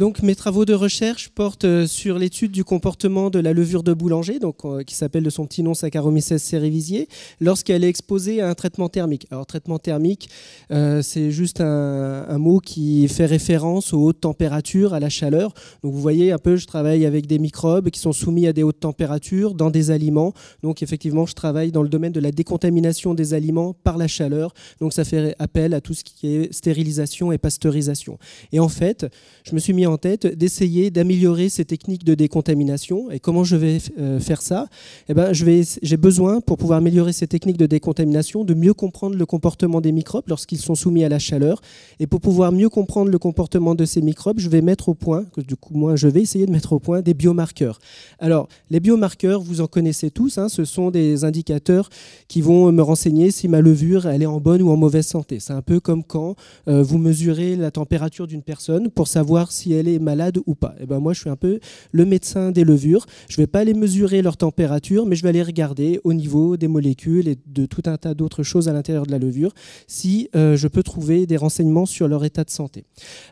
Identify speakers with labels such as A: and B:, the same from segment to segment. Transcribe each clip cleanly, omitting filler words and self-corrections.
A: Donc mes travaux de recherche portent sur l'étude du comportement de la levure de boulanger, qui s'appelle de son petit nom Saccharomyces cerevisiae, lorsqu'elle est exposée à un traitement thermique. Alors traitement thermique, c'est juste un mot qui fait référence aux hautes températures, à la chaleur. Donc vous voyez un peu, je travaille avec des microbes qui sont soumis à des hautes températures dans des aliments. Donc effectivement, je travaille dans le domaine de la décontamination des aliments par la chaleur. Donc ça fait appel à tout ce qui est stérilisation et pasteurisation. Et en fait, je me suis mis en tête d'essayer d'améliorer ces techniques de décontamination. Et comment je vais faire ça? Eh ben, j'ai besoin, pour pouvoir améliorer ces techniques de décontamination, de mieux comprendre le comportement des microbes lorsqu'ils sont soumis à la chaleur. Et pour pouvoir mieux comprendre le comportement de ces microbes, je vais mettre au point, je vais essayer de mettre au point des biomarqueurs. Alors, les biomarqueurs, vous en connaissez tous, hein, ce sont des indicateurs qui vont me renseigner si ma levure elle est en bonne ou en mauvaise santé. C'est un peu comme quand vous mesurez la température d'une personne pour savoir si elle est malade ou pas. Et ben moi, je suis un peu le médecin des levures. Je ne vais pas aller mesurer leur température, mais je vais aller regarder au niveau des molécules et de tout un tas d'autres choses à l'intérieur de la levure si je peux trouver des renseignements sur leur état de santé.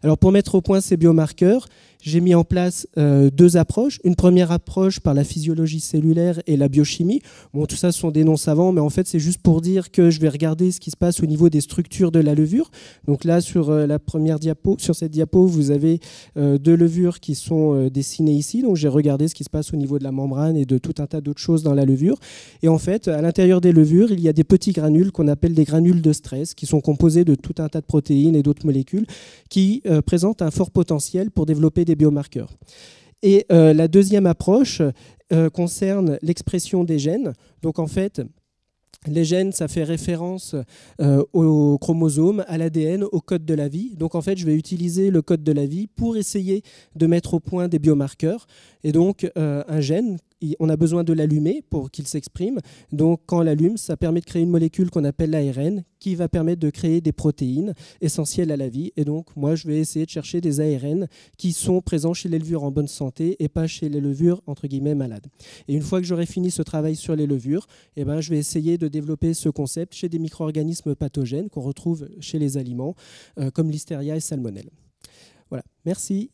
A: Alors pour mettre au point ces biomarqueurs, j'ai mis en place deux approches. Une première approche par la physiologie cellulaire et la biochimie. Bon, tout ça ce sont des noms savants, mais en fait, c'est juste pour dire que je vais regarder ce qui se passe au niveau des structures de la levure. Donc là, sur la première diapo, sur cette diapo, vous avez deux levures qui sont dessinées ici. Donc j'ai regardé ce qui se passe au niveau de la membrane et de tout un tas d'autres choses dans la levure. Et en fait, à l'intérieur des levures, il y a des petits granules qu'on appelle des granules de stress, qui sont composés de tout un tas de protéines et d'autres molécules qui présentent un fort potentiel pour développer des biomarqueurs. Et la deuxième approche concerne l'expression des gènes. Donc en fait, les gènes, ça fait référence aux chromosomes, à l'ADN, au code de la vie. Donc en fait, je vais utiliser le code de la vie pour essayer de mettre au point des biomarqueurs. Et donc un gène, on a besoin de l'allumer pour qu'il s'exprime. Donc quand on l'allume, ça permet de créer une molécule qu'on appelle l'ARN qui va permettre de créer des protéines essentielles à la vie. Et donc moi, je vais essayer de chercher des ARN qui sont présents chez les levures en bonne santé et pas chez les levures entre guillemets malades. Et une fois que j'aurai fini ce travail sur les levures, eh ben, je vais essayer de développer ce concept chez des micro-organismes pathogènes qu'on retrouve chez les aliments comme Listeria et Salmonelle. Voilà, merci.